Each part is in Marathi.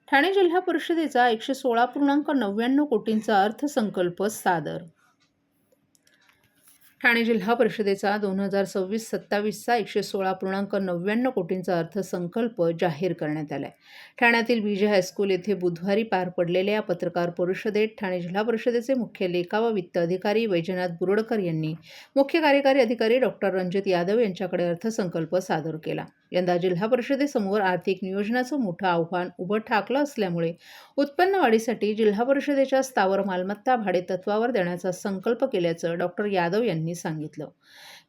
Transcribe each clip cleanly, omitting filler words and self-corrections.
ठाणे जिल्हा परिषदेचा 116.99 कोटींचा अर्थसंकल्प सादर. ठाणे जिल्हा परिषदेचा 2026-27चा 116.99 कोटींचा अर्थसंकल्प जाहीर करण्यात आला आहे. ठाण्यातील बीजे हायस्कूल येथे बुधवारी पार पडलेल्या या पत्रकार परिषदेत ठाणे जिल्हा परिषदेचे मुख्य लेखा व वित्त अधिकारी वैजनाथ बुरडकर यांनी मुख्य कार्यकारी अधिकारी डॉक्टर रणजित यादव यांच्याकडे अर्थसंकल्प सादर केला. यंदा जिल्हा परिषदेसमोर आर्थिक नियोजनाचं मोठं आव्हान उभं ठाकलं असल्यामुळे उत्पन्न वाढीसाठी जिल्हा परिषदेच्या स्थावर मालमत्ता भाडेतत्वावर देण्याचा संकल्प केल्याचं डॉक्टर यादव यांनी सांगितलं.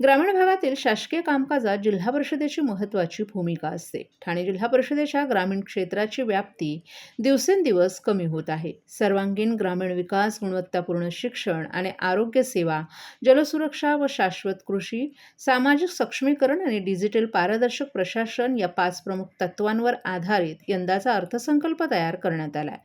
ग्रामीण भागातील शासकीय कामकाजात जिल्हा परिषदेची महत्त्वाची भूमिका असते. ठाणे जिल्हा परिषदेच्या ग्रामीण क्षेत्राची व्याप्ती दिवसेंदिवस कमी होत आहे. सर्वांगीण ग्रामीण विकास, गुणवत्तापूर्ण शिक्षण आणि आरोग्य सेवा, जलसुरक्षा व शाश्वत कृषी, सामाजिक सक्षमीकरण आणि डिजिटल पारदर्शक प्रशासन या 5 प्रमुख तत्वांवर आधारित यंदाचा अर्थसंकल्प तयार करण्यात आला आहे.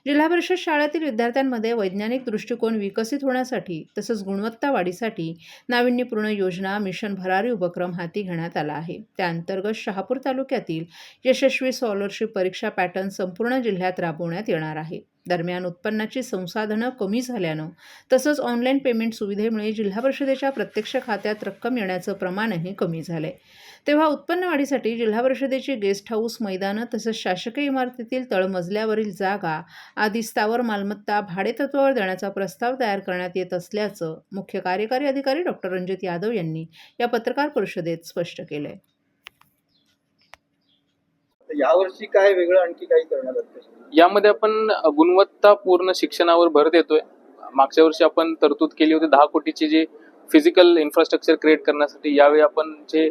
जिल्हा परिषद शाळेतील विद्यार्थ्यांमध्ये वैज्ञानिक दृष्टिकोन विकसित होण्यासाठी तसंच गुणवत्ता वाढीसाठी नाविन्यपूर्ण योजना मिशन भरारी उपक्रम हाती घेण्यात आला आहे. त्याअंतर्गत शहापूर तालुक्यातील यशस्वी स्कॉलरशिप परीक्षा पॅटर्न संपूर्ण जिल्ह्यात राबवण्यात येणार आहे. दरम्यान उत्पन्नाची संसाधनं कमी झाल्यानं तसंच ऑनलाईन पेमेंट सुविधेमुळे जिल्हा परिषदेच्या प्रत्यक्ष खात्यात रक्कम येण्याचं प्रमाणही कमी झालंय. तेव्हा उत्पन्न वाढीसाठी जिल्हा परिषदेची गेस्ट हाऊस, मैदानं तसंच शासकीय इमारतीतील तळमजल्यावरील जागा आदी स्थावर मालमत्ता भाडेतत्वावर देण्याचा प्रस्ताव तयार करण्यात येत असल्याचं मुख्य कार्यकारी अधिकारी डॉक्टर रणजित यादव यांनी या पत्रकार परिषदेत स्पष्ट केलंय. यावर्षी काय वेगळं आणखी काही करणार आहात? यामध्ये आपण गुणवत्तापूर्ण शिक्षणावर भर देतोय. मागच्या वर्षी आपण तरतूद केली होती 10 कोटीची जे फिजिकल इन्फ्रास्ट्रक्चर क्रिएट करण्यासाठी. यावेळी आपण जे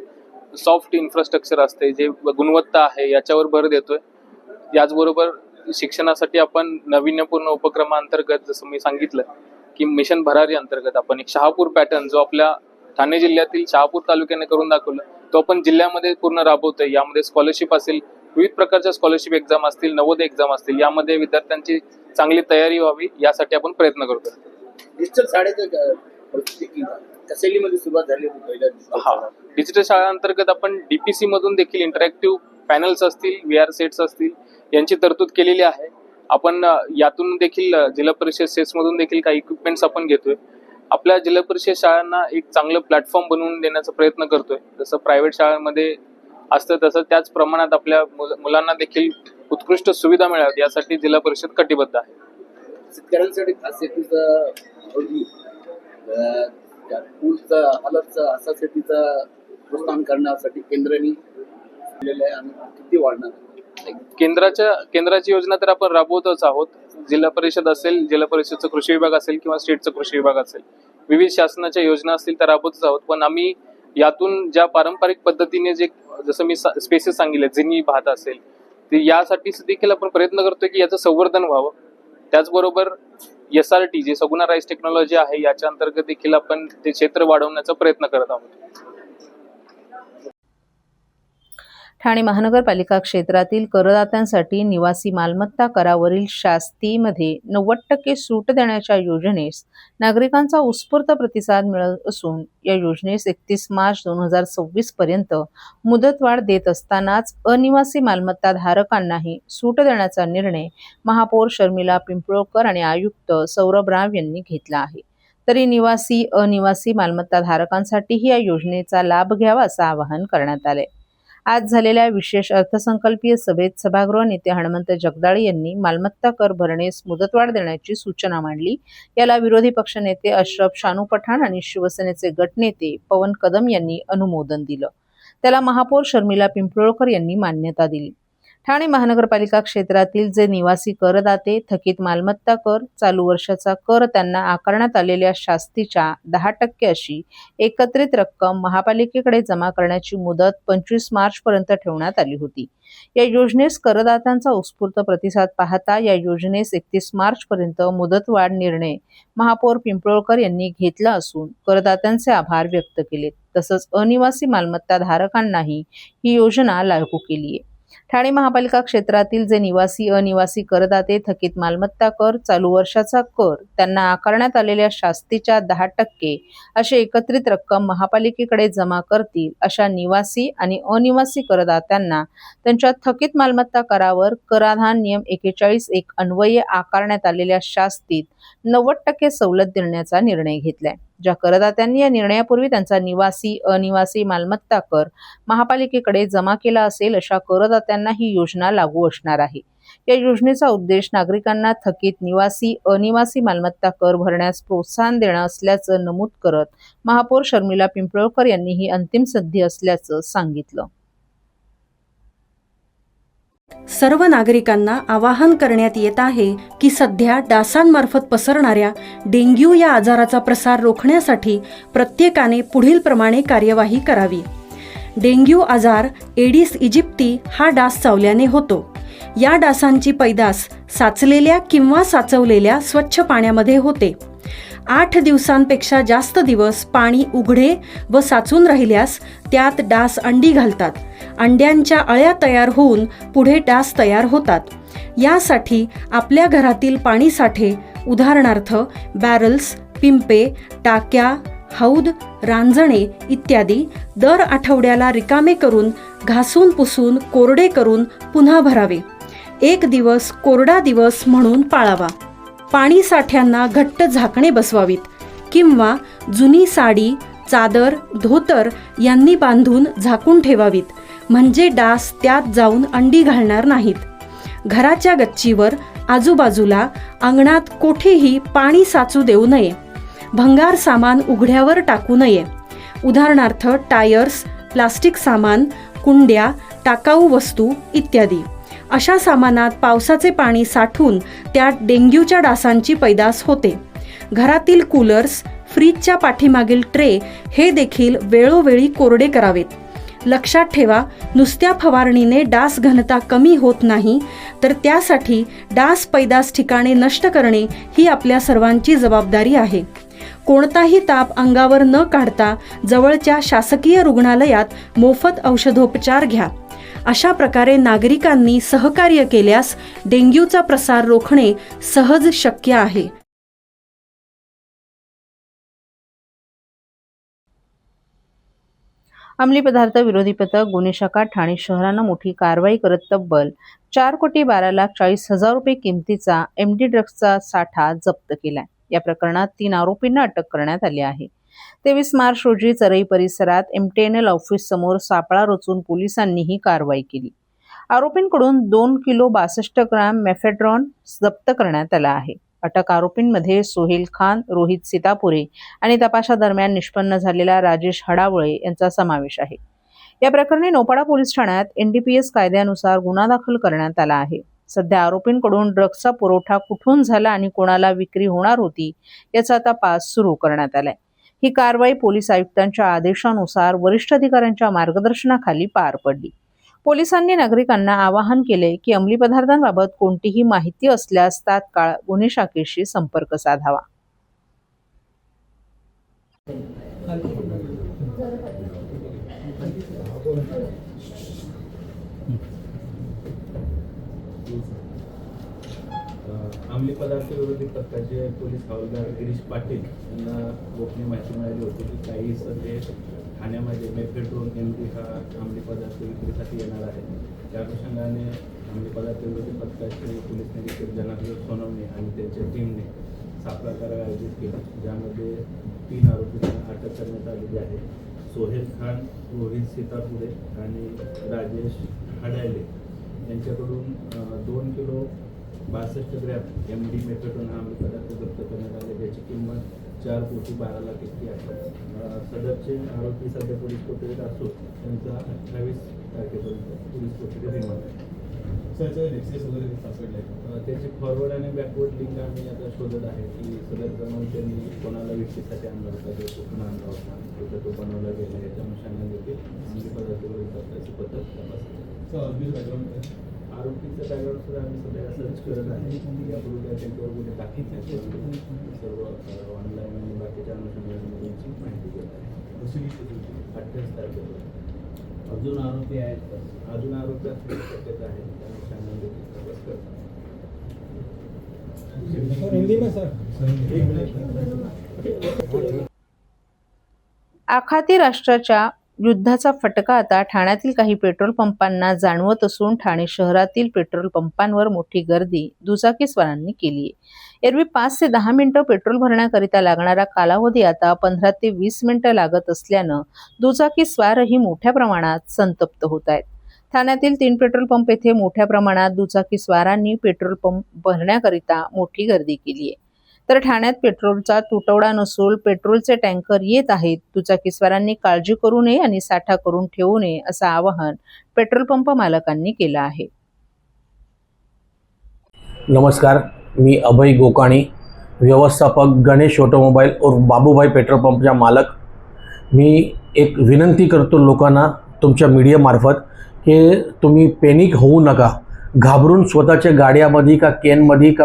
सॉफ्ट इन्फ्रास्ट्रक्चर असते, जे गुणवत्ता आहे, याच्यावर भर देतोय. याचबरोबर शिक्षणासाठी आपण नाविन्यपूर्ण उपक्रमाअंतर्गत जसं मी सांगितलं की मिशन भरारी अंतर्गत आपण एक शहापूर पॅटर्न जो आपल्या ठाणे जिल्ह्यातील शहापूर तालुक्याने करून दाखवलं तो आपण जिल्ह्यामध्ये पूर्ण राबवतोय. यामध्ये स्कॉलरशिप असेल, विविध प्रकारच्या स्कॉलरशिप एक्झाम असतील, नवोदय एक्झाम असतील, यामध्ये विद्यार्थ्यांची चांगली तयारी व्हावी यासाठी आपण प्रयत्न करतोय. डिजिटल शाळेचं कसेलीमध्ये सुरुवात झाली होती पहिल्या डिजिटल शाळा अंतर्गत आपण डीपीसी मधून देखील इंटरॅक्टिव्ह पॅनल्स असतील, VR सेट्स असतील यांची तरतूद केलेली आहे. आपण यातून देखील जिल्हा परिषद सेट्स मधून देखील काही इक्विपमेंट्स आपण घेतोय. आपल्या जिल्हा परिषद शाळांना एक चांगलं प्लॅटफॉर्म बनवून देण्याचा प्रयत्न करतोय. जसं प्रायव्हेट शाळांमध्ये असतं तसं त्याच प्रमाणात आपल्या मुलांना देखील उत्कृष्ट सुविधा मिळावी यासाठी जिल्हा परिषद कटिबद्ध आहे. शेतकऱ्यांसाठी खास शेतीचा पूलचा हालतचा असा शेतीचा प्रोत्साहन करण्यासाठी केंद्राने दिलेलं आहे आणि किती वाढणार? केंद्राची योजना तर आपण राबवतच आहोत. जिल्हा परिषद असेल, जिल्हा परिषदचा कृषी विभाग असेल किंवा स्टेटचा कृषी विभाग असेल, विविध शासनाच्या योजना असतील तर राबवतच आहोत. पण आम्ही यातून ज्या पारंपरिक पद्धतीने जे जसं मी स्पेसेस सांगितले, जिनी भात असेल, ते यासाठी देखील आपण प्रयत्न करतोय की याचं संवर्धन व्हावं. त्याचबरोबर SRT जे सगुणा राईस टेक्नॉलॉजी आहे याच्या अंतर्गत देखील आपण ते क्षेत्र वाढवण्याचा प्रयत्न करत आहोत. ठाणे महानगरपालिका क्षेत्रातील करदात्यांसाठी निवासी मालमत्ता करावरील शास्तीमध्ये 90% सूट देण्याच्या योजनेस नागरिकांचा उत्स्फूर्त प्रतिसाद मिळत असून या योजनेस 31 मार्च 2026 पर्यंत मुदतवाढ देत असतानाच अनिवासी मालमत्ता धारकांनाही सूट देण्याचा निर्णय महापौर शर्मिला पिंपळकर आणि आयुक्त सौरभ राव यांनी घेतला आहे. तरी निवासी अनिवासी मालमत्ता धारकांसाठीही या योजनेचा लाभ घ्यावा असं आवाहन करण्यात आले. आज झालेल्या विशेष अर्थसंकल्पीय सभेत सभागृह नेते हनुमंत जगदाळे यांनी मालमत्ता कर भरणेस मुदतवाढ देण्याची सूचना मांडली. याला विरोधी पक्षनेते अशरफ शानू पठाण आणि शिवसेनेचे गटनेते पवन कदम यांनी अनुमोदन दिलं. त्याला महापौर शर्मिला पिंपळकर यांनी मान्यता दिली. ठाणे महानगरपालिका क्षेत्रातील जे निवासी करदाते थकीत मालमत्ता कर, चालू वर्षाचा कर त्यांना आकारण्यात आलेल्या शास्तीच्या 10% अशी एकत्रित रक्कम महापालिकेकडे जमा करण्याची मुदत 25 मार्च पर्यंत ठेवण्यात आली होती. या योजनेस करदात्यांचा उत्स्फूर्त प्रतिसाद पाहता या योजनेस 31 मार्च पर्यंत मुदतवाढ निर्णय महापौर पिंपळकर यांनी घेतला असून करदात्यांचे आभार व्यक्त केले. तसंच अनिवासी मालमत्ता धारकांनाही ही योजना लागू केली आहे. ठाणे महापालिका क्षेत्रातील जे निवासी अनिवासी करदाते थकीत मालमत्ता कर, चालू वर्षाचा कर, त्यांना आकारण्यात आलेल्या शास्तीच्या 10% अशी एकत्रित रक्कम महापालिकेकडे जमा करतील अशा निवासी आणि अनिवासी करदात्यांना त्यांच्या थकीत मालमत्ता करावर कराधान नियम 41(1) अन्वये आकारण्यात आलेल्या शास्तीत 90% सवलत देण्याचा निर्णय घेतलाय. ज्या करदात्यांनी या निर्णयापूर्वी त्यांचा निवासी अनिवासी मालमत्ता कर महापालिकेकडे जमा केला असेल अशा करदात्यांना ही योजना लागू असणार आहे. या योजनेचा उद्देश नागरिकांना थकीत निवासी अनिवासी मालमत्ता कर भरण्यास प्रोत्साहन देणं असल्याचं नमूद करत महापौर शर्मिला पिंपळकर यांनी ही अंतिम संधी असल्याचं सांगितलं. सर्व नागरिकांना आवाहन करण्यात येत आहे की सध्या डासांमार्फत पसरणाऱ्या डेंग्यू या आजाराचा प्रसार रोखण्यासाठी प्रत्येकाने पुढीलप्रमाणे कार्यवाही करावी. डेंग्यू आजार एडिस इजिप्ती हा डास चावल्याने होतो. या डासांची पैदास साचलेल्या किंवा साचवलेल्या स्वच्छ पाण्यामध्ये होते. 8 दिवसांपेक्षा जास्त दिवस पाणी उघडे व साचून राहिल्यास त्यात डास अंडी घालतात. अंड्यांच्या अळ्या तयार होऊन पुढे डास तयार होतात. यासाठी आपल्या घरातील पाणीसाठे उदाहरणार्थ बॅरल्स, पिंपे, टाक्या, हौद, रांजणे इत्यादी दर आठवड्याला रिकामे करून घासून पुसून कोरडे करून पुन्हा भरावे. 1 दिवस कोरडा दिवस म्हणून पाळावा. पाणी साठ्यांना घट्ट झाकणे बसवावीत किंवा जुनी साडी, चादर, धोतर यांनी बांधून झाकून ठेवावीत, म्हणजे डास त्यात जाऊन अंडी घालणार नाहीत. घराच्या गच्चीवर, आजूबाजूला, अंगणात कोठेही पाणी साचू देऊ नये. भंगार सामान उघड्यावर टाकू नये. उदाहरणार्थ टायर्स, प्लास्टिक सामान, कुंड्या, टाकाऊ वस्तू इत्यादी. अशा सामानात पावसाचे पाणी साठून त्यात डेंग्यूच्या डासांची पैदास होते. घरातील कूलर्स, फ्रीजच्या पाठीमागील ट्रे हे देखील वेळोवेळी कोरडे करावेत. लक्षात ठेवा, नुसत्या फवारणीने डास घनता कमी होत नाही, तर त्यासाठी डास पैदास ठिकाणे नष्ट करणे ही आपल्या सर्वांची जबाबदारी आहे. कोणताही ताप अंगावर न काढता जवळच्या शासकीय रुग्णालयात मोफत औषधोपचार घ्या. अशा प्रकारे नागरिकांनी सहकार्य केल्यास डेंग्यूचा प्रसार रोखणे सहज शक्य आहे. अंमली पदार्थ विरोधी पथक गुन्हे शाखा ठाणे शहरानं मोठी कारवाई करत तब्बल 4,12,40,000 रुपये किमतीचा MD ड्रग्सचा साठा जप्त केलाय. या प्रकरणात 3 आरोपींना अटक करण्यात आली आहे. 23 मार्च रोजी चरई परिसरात MTNL ऑफिस समोर सापळा रचून पोलिसांनी ही कारवाई केली. आरोपींकडून 2 किलो 62 ग्रॅम मेफेड्रॉन जप्त करण्यात आला आहे. अटक आरोपींमध्ये सोहेल खान, रोहित सीतापुरे आणि तपासादरम्यान निष्पन्न झालेला राजेश हडावळे यांचा समावेश आहे. या प्रकरणी नौपाडा पोलीस ठाण्यात NDPS कायद्यानुसार गुन्हा दाखल करण्यात आला आहे. सध्या आरोपींकडून ड्रग्सचा पुरवठा कुठून झाला आणि कोणाला विक्री होणार होती याचा तपास सुरू करण्यात आलाय. ही कारवाई पोलीस आयुक्तांच्या आदेशानुसार वरिष्ठ अधिकाऱ्यांच्या मार्गदर्शनाखाली पार पडली. पोलिसांनी नागरिकांना आवाहन केले की अंमली पदार्थांबाबत कोणतीही माहिती असल्यास तात्काळ गुन्हे शाखेशी संपर्क साधावा. अंमली पदार्थ विरोधी पथकाचे पोलीस हवालदार गिरीश पाटील यांना गोपनीय माहिती मिळाली होती की काही सध्या ठाण्यामध्ये मेफेड्रोन MD हा अंमली पदार्थ विक्रीसाठी येणार आहे. त्या अनुषंगाने अंमली पदार्थ विरोधी पथकाचे पोलीस निरीक्षक जनार्दन सोनवणे आणि त्यांच्या टीमने सापळा कारवाई आयोजित केला, ज्यामध्ये 3 आरोपींना अटक करण्यात आलेली आहे. सोहेल खान, रोहित सीतापुरे आणि राजेश हडायले यांच्याकडून 2 किलो 62 ग्रॅम MD मेफेड्रोन हा अंमली पदार्थ जप्त करण्यात आले, ज्याची किंमत 4,12 लाख इतकी आहे. सदरचे आरोपी सध्या पोलीस कोठडीत असून त्यांचा 28 तारखेपर्यंत पोलीस कोठडी रिमांड आहे. त्याची फॉरवर्ड आणि बॅकवर्ड लिंक आम्ही आता शोधत आहे की सदरचा मग त्यांनी कोणाला विक्रीसाठी आणला होता, तो कुठून आणला होता, कुठं तो बनवला गेला, याच्या अनुषंगाने देखील अंमली पदार्थ विरोधी पथक तपासत. आरोपीचं बॅकग्राऊंड सुद्धा आम्ही सध्या सर्च करत आहे. यापूर्वी त्यांच्यावर गुन्हे दाखल सर्व ऑनलाईन आणि बाकीच्या अनुषंगाने त्यांची माहिती घेत आहे. 28 तारखेला अजून आरोपी आहेत का? अजून आरोपी असण्याची शक्यता आहे. त्यामुळे संबंधित तपास करतात. आखाती राष्ट्राच्या युद्धाचा फटका आता ठाण्यातील काही पेट्रोल पंपांना जाणवत असून ठाणे शहरातील पेट्रोल पंपांवर मोठी गर्दी दुचाकीस्वारांनी केली आहे. एरवी 5 ते 10 मिनिटं पेट्रोल भरण्याकरिता लागणारा कालावधी आता 15 ते 20 मिनिटं लागत असल्यानं दुचाकीस्वारही मोठ्या प्रमाणात संतप्त होत आहेत. ठाण्यातील 3 पेट्रोल पंप येथे मोठ्या प्रमाणात दुचाकीस्वारांनी पेट्रोल पंप भरण्याकरिता मोठी गर्दी केली आहे. तर ठाण्यात पेट्रोलचा तुटवडा नसून पेट्रोलचे टँकर येत आहेत. दुचाकीस्वारांनी काळजी करू नये आणि साठा करून ठेवू नये असं आवाहन पेट्रोल पंप मालकांनी केलं आहे. नमस्कार, मी अभय गोकाणी, व्यवस्थापक गणेश ऑटोमोबाईल और बाबूभाई पेट्रोल पंपचा मालक. मी एक विनंती करतो लोकांना तुमच्या मीडियामार्फत की तुम्ही पॅनिक होऊ नका. घाबरून स्वतःच्या गाड्यामध्ये का कॅनमध्ये का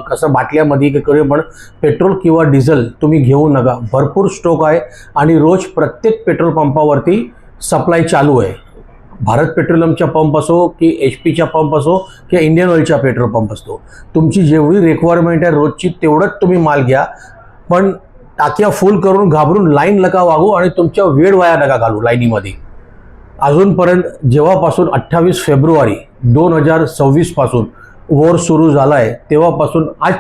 कसं बाटल्यामध्ये का करू पण पेट्रोल किंवा डिझेल तुम्ही घेऊ नका. भरपूर स्टॉक आहे आणि रोज प्रत्येक पेट्रोल पंपावरती सप्लाय चालू आहे. भारत पेट्रोलियमचा पंप असो की HP चा पंप असो की इंडियन ऑइलचा पेट्रोल पंप असतो, तुमची जेवढी रिक्वायरमेंट आहे रोजची तेवढंच तुम्ही माल घ्या. पण टाक्या फुल करून घाबरून लाईन नका वागू आणि तुमच्या वेळ वाया नका घालू लाईनीमध्ये. अजूनपर्यंत जेव्हापासून 28 फेब्रुवारी 2026 पासून वॉर सुरू झाला आहे तेव्हापासून आज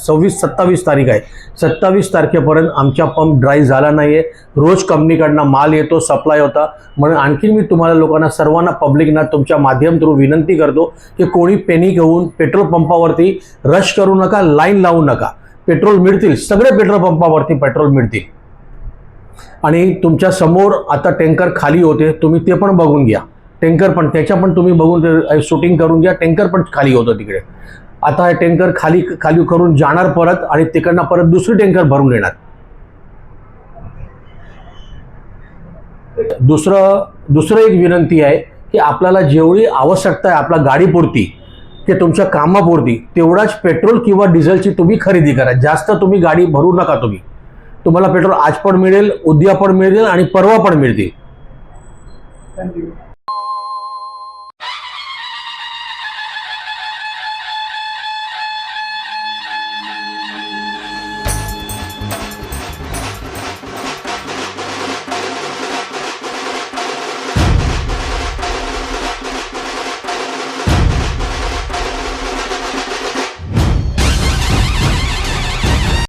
27 तारीख आहे. 27 तारखेपर्यंत आमचा पंप ड्राय झाला नाही आहे. रोज कंपनीकडनं माल येतो, सप्लाय होता. म्हणून आणखी मी तुम्हाला लोकांना सर्वांना पब्लिकना तुमच्या माध्यम थ्रू विनंती करतो की कोणी पॅनिक होऊन पेट्रोल पंपावरती रश करू नका, लाईन लावू नका. पेट्रोल मिळतील, सगळे पेट्रोल पंपावरती पेट्रोल मिळतील. आणि तुमच्या समोर आता टँकर खाली होते, तुम्ही ते पण बघून घ्या. टँकर पण त्याच्या पण तुम्ही बघून शूटिंग करून घ्या. टँकर पण खाली होतं तिकडे. आता हे टँकर खाली करून जाणार परत आणि तिकडनं परत दुसरी टँकर भरून येणार. दुसरं एक विनंती आहे की आपल्याला जेवढी आवश्यकता आहे आपल्या गाडीपुरती की तुमच्या कामापुरती तेवढाच पेट्रोल किंवा डिझेलची तुम्ही खरेदी करा. जास्त तुम्ही गाडी भरू नका. तुम्हाला पेट्रोल आज पण मिळेल, उद्या पण मिळेल आणि परवा पण मिळतील. थँक्यू.